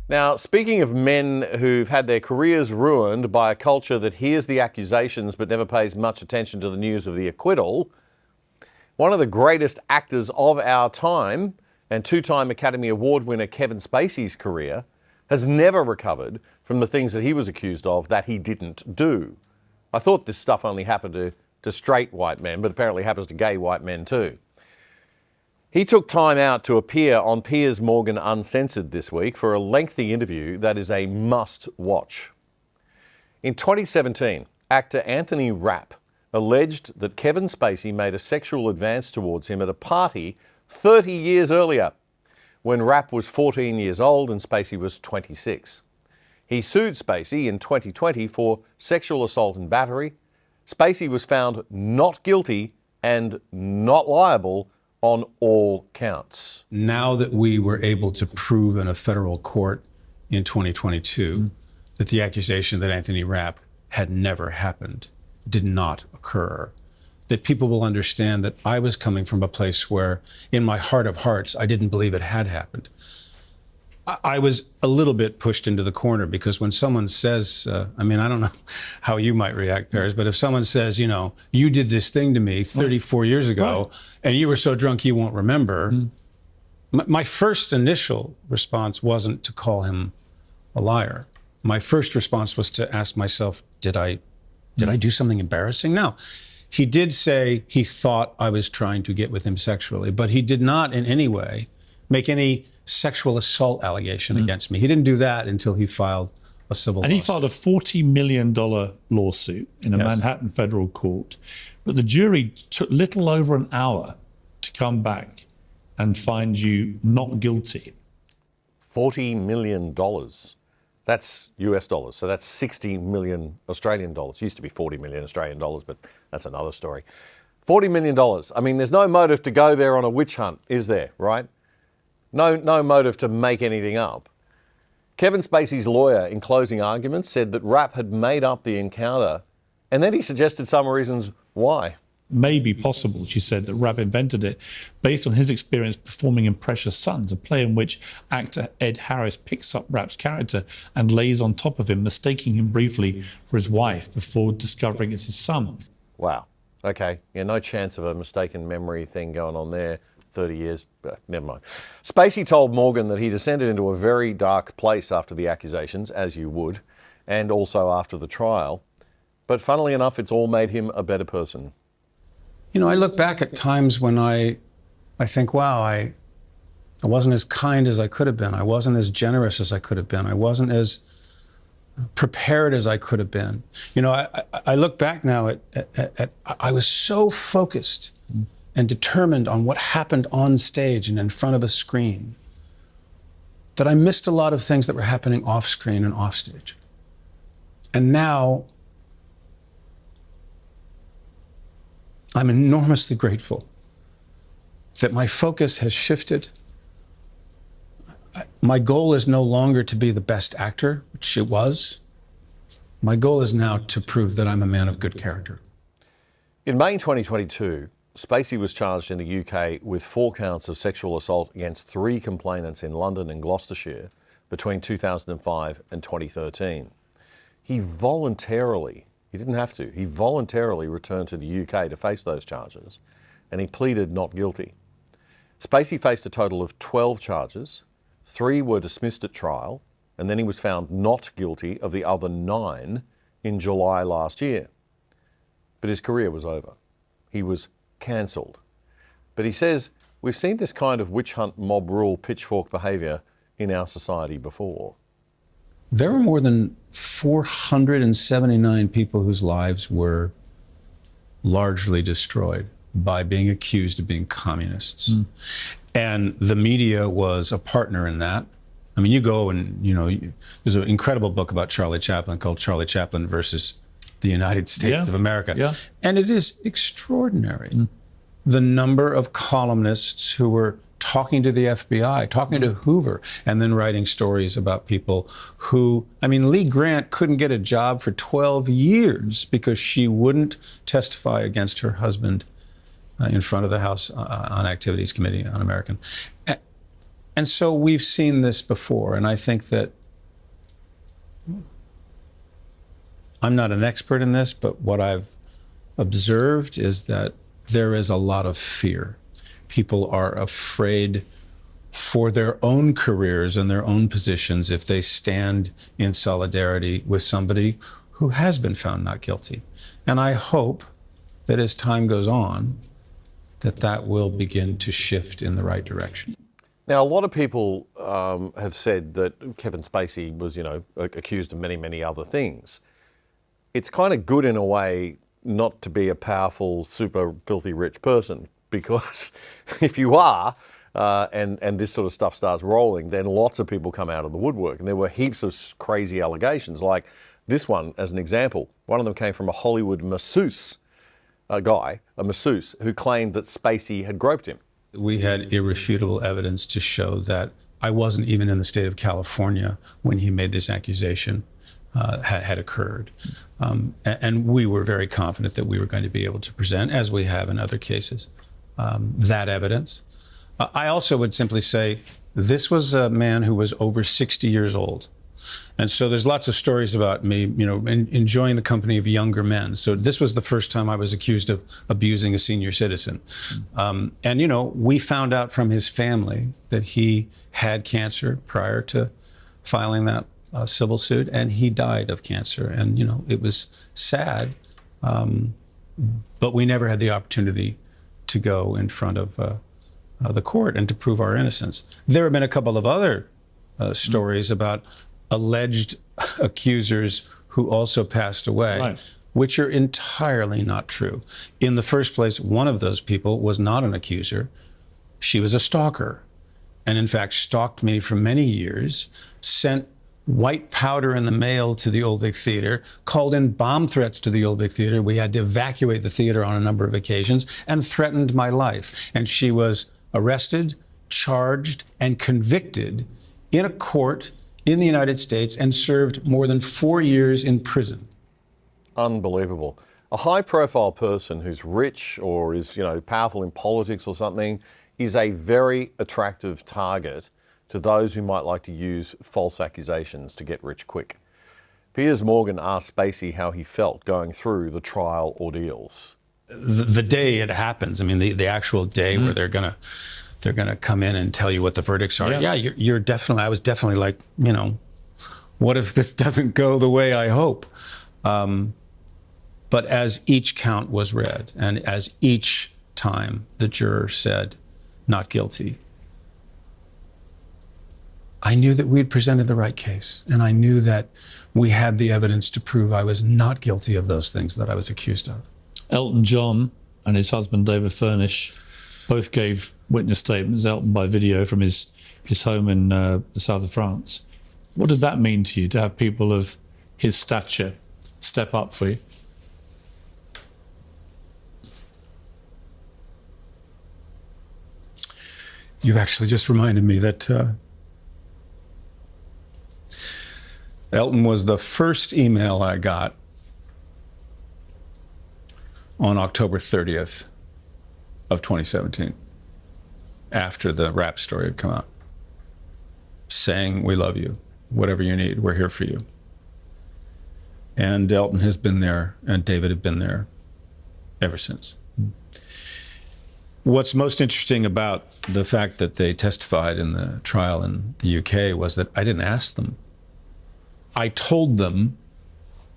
Now, speaking of men who've had their careers ruined by a culture that hears the accusations but never pays much attention to the news of the acquittal, one of the greatest actors of our time and two-time Academy Award winner Kevin Spacey's career has never recovered from the things that he was accused of that he didn't do. I thought this stuff only happened to straight white men, but apparently happens to gay white men too. He took time out to appear on Piers Morgan Uncensored this week for a lengthy interview that is a must-watch. In 2017, actor Anthony Rapp alleged that Kevin Spacey made a sexual advance towards him at a party 30 years earlier, when Rapp was 14 years old and Spacey was 26. He sued Spacey in 2020 for sexual assault and battery. Spacey was found not guilty and not liable on all counts. Now that we were able to prove in a federal court in 2022 that the accusation that Anthony Rapp had never happened, did not occur, that people will understand that I was coming from a place where, in my heart of hearts, I didn't believe it had happened. I was a little bit pushed into the corner because when someone says, I don't know how you might react, Paris, but if someone says, you did this thing to me 34 years ago and you were so drunk you won't remember, my first initial response wasn't to call him a liar. My first response was to ask myself, did I do something embarrassing? Now, he did say he thought I was trying to get with him sexually, but he did not in any way make any sexual assault allegation against me. He didn't do that until he filed a civil lawsuit. And he filed a $40 million lawsuit in a Manhattan federal court. But the jury took little over an hour to come back and find you not guilty. $40 million. That's US dollars. So that's 60 million Australian dollars. Used to be 40 million Australian dollars, but that's another story. $40 million. I mean, there's no motive to go there on a witch hunt, is there, right? No motive to make anything up. Kevin Spacey's lawyer, in closing arguments, said that Rapp had made up the encounter, and then he suggested some reasons why. Maybe possible, she said, that Rapp invented it based on his experience performing in Precious Sons, a play in which actor Ed Harris picks up Rapp's character and lays on top of him, mistaking him briefly for his wife before discovering it's his son. Wow. Okay. Yeah, no chance of a mistaken memory thing going on there. 30 years, never mind. Spacey told Morgan that he descended into a very dark place after the accusations, as you would, and also after the trial. But funnily enough, it's all made him a better person. I look back at times when I think, wow, I wasn't as kind as I could have been. I wasn't as generous as I could have been. I wasn't as prepared as I could have been. I look back now at I was so focused and determined on what happened on stage and in front of a screen that I missed a lot of things that were happening off screen and off stage. And now I'm enormously grateful that my focus has shifted. My goal is no longer to be the best actor, which it was. My goal is now to prove that I'm a man of good character. In May 2022, Spacey was charged in the UK with 4 counts of sexual assault against 3 complainants in London and Gloucestershire between 2005 and 2013. He didn't have to, he voluntarily returned to the UK to face those charges, and he pleaded not guilty. Spacey faced a total of 12 charges, 3 were dismissed at trial, and then he was found not guilty of the other 9 in July last year. But his career was over. He was cancelled. But he says, we've seen this kind of witch hunt, mob rule, pitchfork behaviour in our society before. There were more than 479 people whose lives were largely destroyed by being accused of being communists. And the media was a partner in that. I mean, you go and, there's an incredible book about Charlie Chaplin called Charlie Chaplin versus the United States of America. Yeah. And it is extraordinary. The number of columnists who were talking to the FBI, talking to Hoover, and then writing stories about people who, Lee Grant couldn't get a job for 12 years because she wouldn't testify against her husband in front of the House on Activities Committee on American. And so we've seen this before, and I think that I'm not an expert in this, but what I've observed is that there is a lot of fear. People are afraid for their own careers and their own positions if they stand in solidarity with somebody who has been found not guilty. And I hope that as time goes on, that will begin to shift in the right direction. Now, a lot of people have said that Kevin Spacey was, accused of many, many other things. It's kind of good in a way not to be a powerful, super filthy rich person, because if you are, and this sort of stuff starts rolling, then lots of people come out of the woodwork. And there were heaps of crazy allegations, like this one as an example. One of them came from a Hollywood masseuse, a masseuse, who claimed that Spacey had groped him. We had irrefutable evidence to show that I wasn't even in the state of California when he made this accusation had occurred. And we were very confident that we were going to be able to present, as we have in other cases, that evidence. I also would simply say this was a man who was over 60 years old. And so there's lots of stories about me, enjoying the company of younger men. So this was the first time I was accused of abusing a senior citizen. And, we found out from his family that he had cancer prior to filing that civil suit, and he died of cancer. And, it was sad, but we never had the opportunity to go in front of the court and to prove our innocence. There have been a couple of other stories about alleged accusers who also passed away, right, which are entirely not true. In the first place, one of those people was not an accuser. She was a stalker, and in fact stalked me for many years, sent white powder in the mail to the Old Vic Theater, called in bomb threats to the Old Vic Theater. We had to evacuate the theater on a number of occasions, and threatened my life. And she was arrested, charged, and convicted in a court in the United States, and served more than 4 years in prison. Unbelievable. A high-profile person who's rich or is, powerful in politics or something is a very attractive target to those who might like to use false accusations to get rich quick. Piers Morgan asked Spacey how he felt going through the trial ordeals. The day it happens, the actual day where they're gonna come in and tell you what the verdicts are. Yeah, you're definitely. I was definitely like, what if this doesn't go the way I hope? But as each count was read, and as each time the juror said, "Not guilty," I knew that we had presented the right case, and I knew that we had the evidence to prove I was not guilty of those things that I was accused of. Elton John and his husband David Furnish both gave witness statements, Elton by video from his home in the south of France. What did that mean to you, to have people of his stature step up for you? You've actually just reminded me that Elton was the first email I got on October 30th of 2017, after the rap story had come out, saying, "We love you, whatever you need, we're here for you." And Elton has been there, and David had been there ever since. What's most interesting about the fact that they testified in the trial in the UK was that I didn't ask them. I told them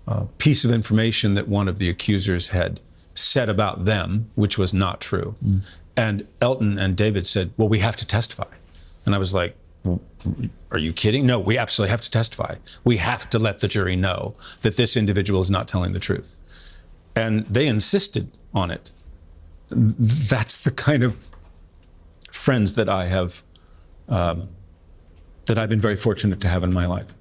a piece of information that one of the accusers had said about them, which was not true. And Elton and David said, "Well, we have to testify." And I was like, "Are you kidding? No, we absolutely have to testify. We have to let the jury know that this individual is not telling the truth." And they insisted on it. That's the kind of friends that I have, that I've been very fortunate to have in my life.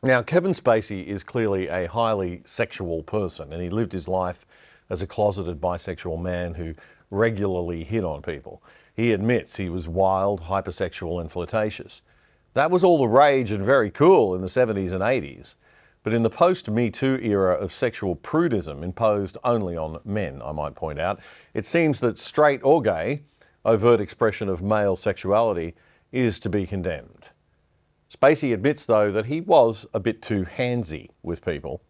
Now, Kevin Spacey is clearly a highly sexual person, and he lived his life as a closeted bisexual man who regularly hit on people. He admits he was wild, hypersexual, and flirtatious. That was all the rage and very cool in the 70s and 80s. But in the post-Me Too era of sexual prudism imposed only on men, I might point out, it seems that straight or gay, overt expression of male sexuality is to be condemned. Spacey admits, though, that he was a bit too handsy with people.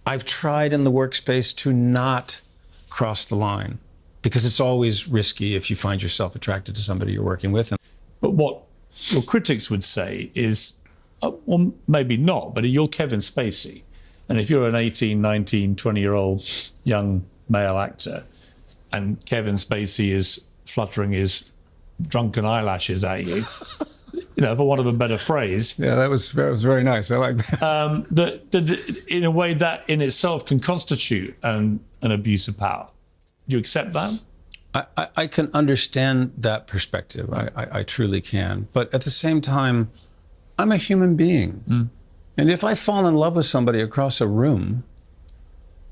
I've tried in the workspace to not cross the line because it's always risky if you find yourself attracted to somebody you're working with. But what your critics would say is, well, maybe not, but you're Kevin Spacey. And if you're an 18, 19, 20-year-old young male actor and Kevin Spacey is fluttering his drunken eyelashes at you, you know, for want of a better phrase. Yeah, that was very nice. I like that. In a way that in itself can constitute an abuse of power. Do you accept that? I can understand that perspective. I truly can. But at the same time, I'm a human being. And if I fall in love with somebody across a room,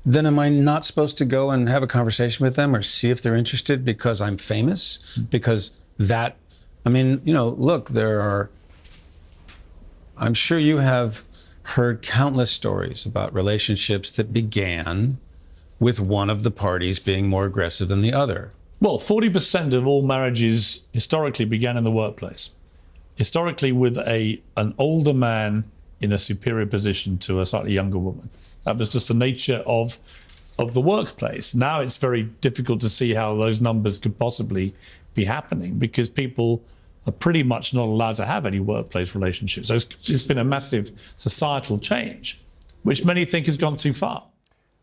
then am I not supposed to go and have a conversation with them or see if they're interested because I'm famous? Because that, I mean, you know, look, I'm sure you have heard countless stories about relationships that began with one of the parties being more aggressive than the other. Well, 40% of all marriages historically began in the workplace. Historically with an older man in a superior position to a slightly younger woman. That was just the nature of the workplace. Now it's very difficult to see how those numbers could possibly be happening because people are pretty much not allowed to have any workplace relationships. So it's been a massive societal change, which many think has gone too far.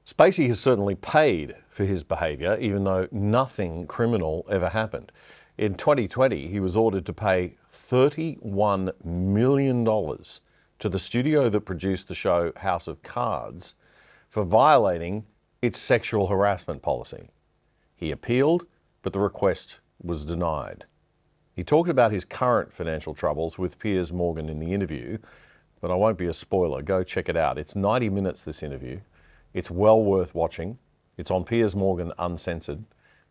Spacey has certainly paid for his behaviour, even though nothing criminal ever happened. In 2020, he was ordered to pay $31 million to the studio that produced the show House of Cards for violating its sexual harassment policy. He appealed, but the request was denied. He talked about his current financial troubles with Piers Morgan in the interview, but I won't be a spoiler. Go check it out. It's 90 minutes, this interview. It's well worth watching. It's on Piers Morgan Uncensored,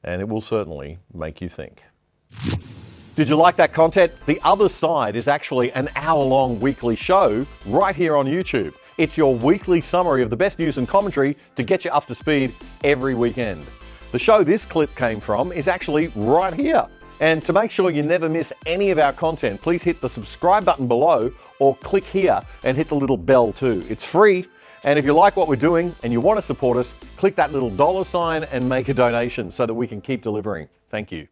and it will certainly make you think. Did you like that content? The Other Side is actually an hour-long weekly show right here on YouTube. It's your weekly summary of the best news and commentary to get you up to speed every weekend. The show this clip came from is actually right here. And to make sure you never miss any of our content, please hit the subscribe button below or click here and hit the little bell too. It's free. And if you like what we're doing and you want to support us, click that little $ sign and make a donation so that we can keep delivering. Thank you.